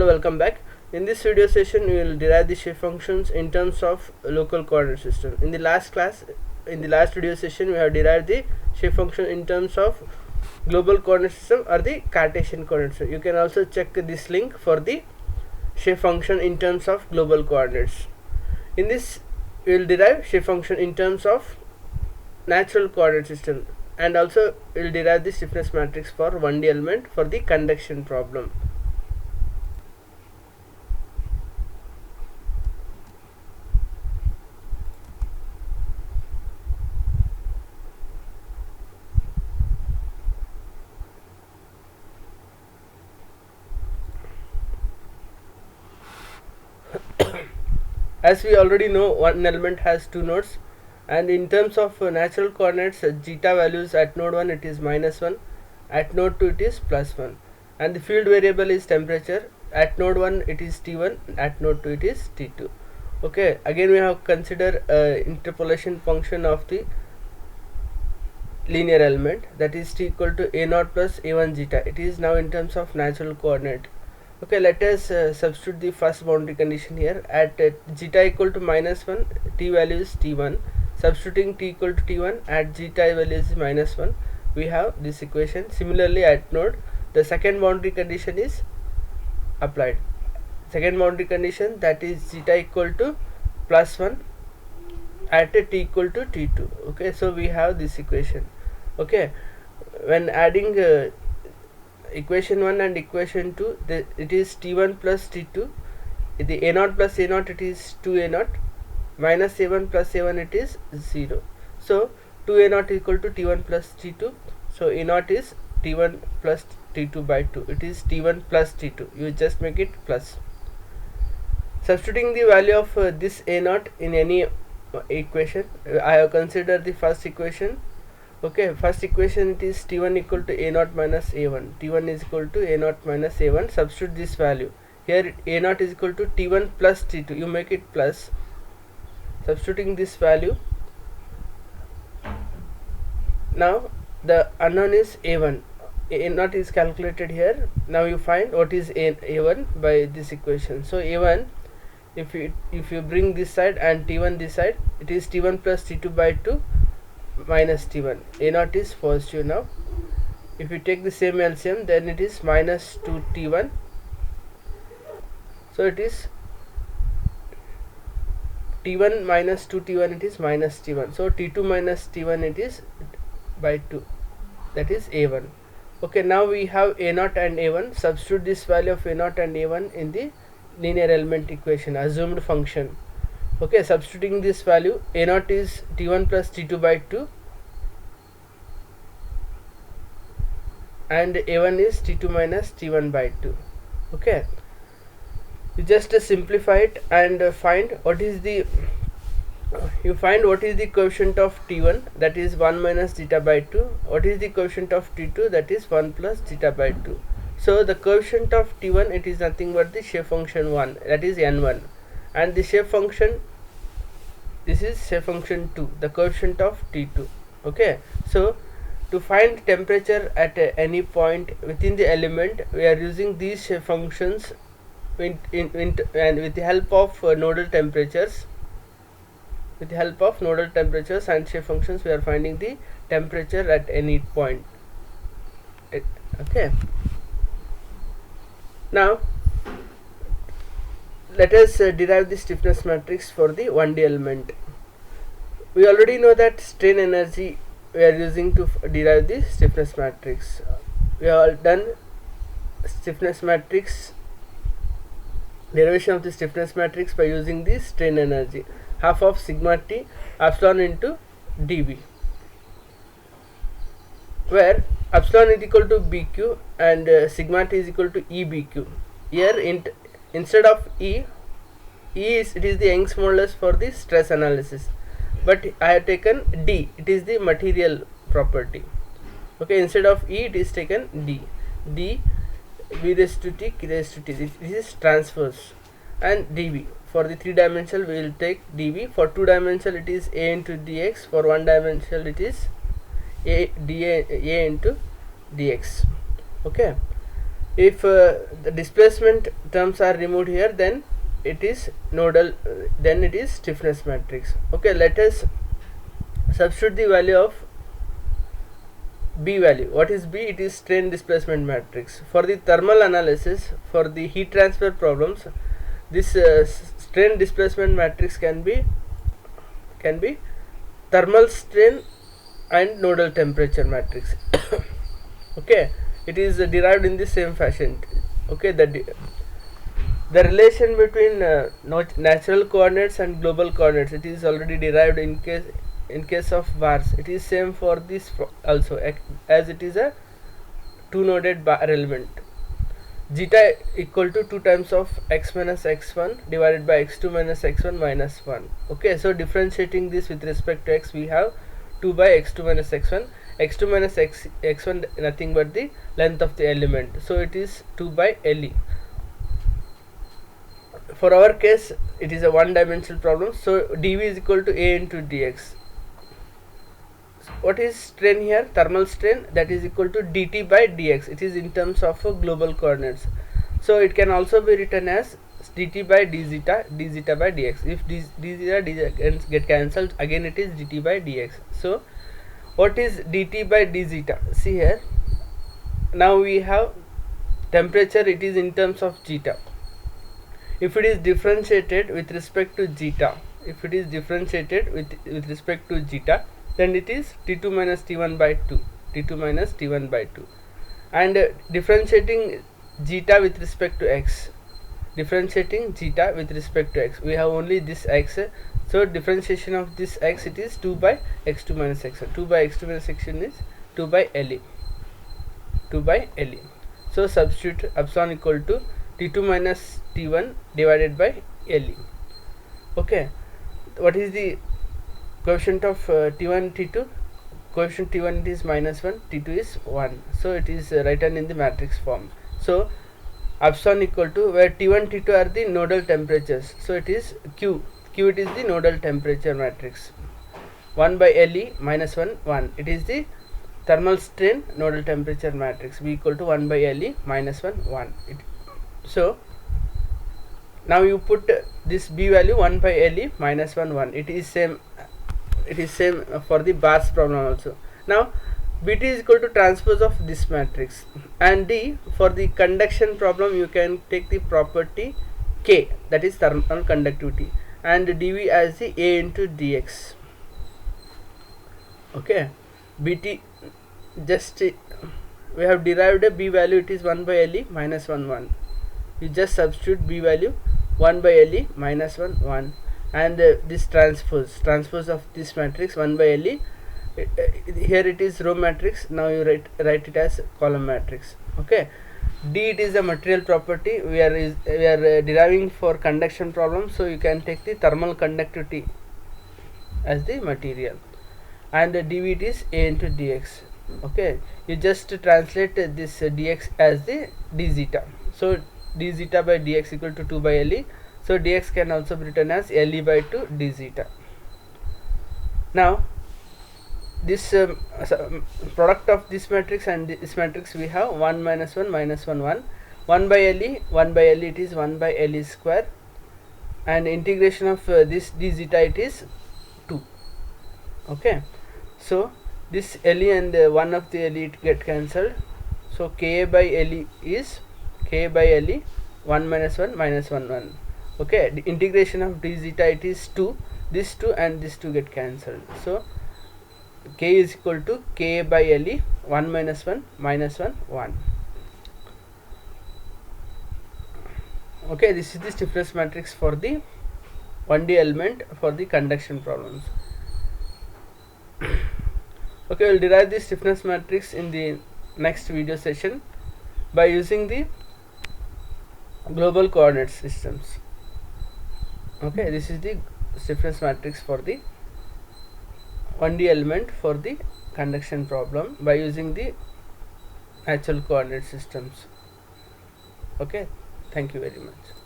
Hello, welcome back. In this video session we will derive the shape functions in terms of local coordinate system. In the last video session we have derived the shape function in terms of global coordinate system or the Cartesian coordinate system. You can also check this link for the shape function in terms of global coordinates. In this we will derive shape function in terms of natural coordinate system, and also we will derive the stiffness matrix for 1D element for the conduction problem. As we already know, one element has two nodes, and in terms of natural coordinates, zeta values at node 1 it is -1, at node 2 it is +1, and the field variable is temperature. At node 1 it is T1, at node 2 it is T2. Okay, again we have considered interpolation function of the linear element, that is T equal to A0 plus A1 zeta. It is now in terms of natural coordinate. Okay, let us substitute the first boundary condition here. At zeta equal to -1, t value is T1. Substituting t equal to T1 at zeta value is -1, we have this equation. Similarly, at node, the second boundary condition is applied. Second boundary condition, that is zeta equal to +1 at t equal to T2. Okay, so we have this equation. Okay, when adding equation 1 and equation 2, it is T1 plus T2. The A0 plus A0 it is 2A0, minus A1 plus A1 it is 0. So 2A0 equal to T1 plus T2. So A0 is T1 plus T2 by 2. It is T1 plus T2. You just make it plus. Substituting the value of this A0 in any equation, I have considered the first equation. Okay, first equation, it is T1 equal to A0 minus A1. T1 is equal to A0 minus A1. Substitute this value. Here A0 is equal to T1 plus T2. You make it plus. Substituting this value. Now the unknown is A1. A0 is calculated here. Now you find what is A1 by this equation. So A1, if you bring this side and T1 this side, it is T1 plus T2 by 2 minus T1. A0 is positive now. If you take the same LCM, then it is minus 2 T1. So it is T1 minus 2 T1, it is minus T1. So T2 minus T1 it is by 2. That is A1. Okay, now we have A0 and A1. Substitute this value of A0 and A1 in the linear element equation, assumed function. Okay, substituting this value, A0 is T1 plus T2 by 2 and A1 is T2 minus T1 by 2. Okay, you just simplify it and find what is the coefficient of T1, that is 1 minus zeta by 2. What is the coefficient of T2, that is 1 plus zeta by 2. So the coefficient of T1, it is nothing but the shape function 1, that is n1, and the shape function, this is shape function 2, the coefficient of T2. Okay, so to find temperature at any point within the element, we are using these shape functions and with the help of nodal temperatures. With the help of nodal temperatures and shape functions, we are finding the temperature at any point. Okay, now let us derive the stiffness matrix for the 1D element. We already know that strain energy we are using to derive the stiffness matrix. We have done stiffness matrix, derivation of the stiffness matrix by using the strain energy, half of sigma t epsilon into dV, where epsilon is equal to bq and sigma t is equal to ebq. Here instead of it is the Young's modulus for the stress analysis, but I have taken d, it is the material property. Okay, instead of E it is taken d. D v raised to t, k raised to t, this is transverse, and dv. For the 3-dimensional we will take dv. For 2-dimensional it is a into dx. For 1-dimensional it is a into dx. Okay, If the displacement terms are removed here, then it is nodal, then it is stiffness matrix. Okay, let us substitute the value of B value. What is B? It is strain displacement matrix. For the thermal analysis, for the heat transfer problems, this strain displacement matrix can be thermal strain and nodal temperature matrix. Okay, it is derived in the same fashion. Okay, the relation between natural coordinates and global coordinates, it is already derived in case of bars. It is same for this also, as it is a two noded bar element. Zeta equal to 2 times of x minus x1 divided by x2 minus x1 minus 1. Okay, so differentiating this with respect to x, we have 2 by x2 minus x1. x2 minus x1 nothing but the length of the element, so it is 2 by LE. For our case, it is a one dimensional problem, so dV is equal to A into dx. What is strain here? Thermal strain, that is equal to dt by dx. It is in terms of global coordinates, so it can also be written as dt by d zeta by dx. If d zeta get cancelled, again it is dt by dx. So what is dt by d zeta? See here, now we have temperature, it is in terms of zeta. If it is differentiated with respect to zeta, then it is T2 minus T1 by 2, and differentiating zeta with respect to x, we have only this x, so differentiation of this x, it is 2 by x2 minus x1. 2 by x2 minus x1 is 2 by LE. So substitute epsilon equal to T2 minus T1 divided by LE. Okay, what is the coefficient of T1 T2? Coefficient T1 is minus 1, T2 is 1, so it is written in the matrix form. So epsilon equal to, where T1 T2 are the nodal temperatures, so it is Q, it is the nodal temperature matrix. 1 by LE minus 1, 1, it is the thermal strain nodal temperature matrix. B equal to 1 by LE minus 1, 1. So now you put this B value 1 by LE minus 1, 1. It is same for the bars problem also. Now Bt is equal to transpose of this matrix, and D, for the conduction problem you can take the property K, that is thermal conductivity, and dV as the A into dx. Okay, Bt, just we have derived a B value, it is 1 by LE minus 1, 1. You just substitute B value 1 by LE minus 1, 1, and this transpose of this matrix 1 by LE, here it is row matrix, now you write it as column matrix. Okay, D, it is a material property, we are deriving for conduction problem, so you can take the thermal conductivity as the material, and dV it is A into dx. Okay, you just translate this dx as the d zeta, so d zeta by dx equal to 2 by LE, so dx can also be written as LE by 2 d zeta. Now this product of this matrix and this matrix, we have 1 minus 1 minus 1, 1, 1 by LE, it is 1 by LE square, and integration of this d zeta, it is 2. Okay, so this LE and 1 of the LE it get cancelled, so Ka by LE is 1 minus 1 minus 1, 1. Okay, the integration of d zeta, it is 2, this 2 and this 2 get cancelled, so K is equal to Ka by LE 1 minus 1 minus 1, 1. Okay, this is the stiffness matrix for the 1D element for the conduction problems. Okay, we will derive the stiffness matrix in the next video session by using the global coordinate systems. Okay, this is the stiffness matrix for the 1D element for the conduction problem by using the natural coordinate systems. Okay, thank you very much.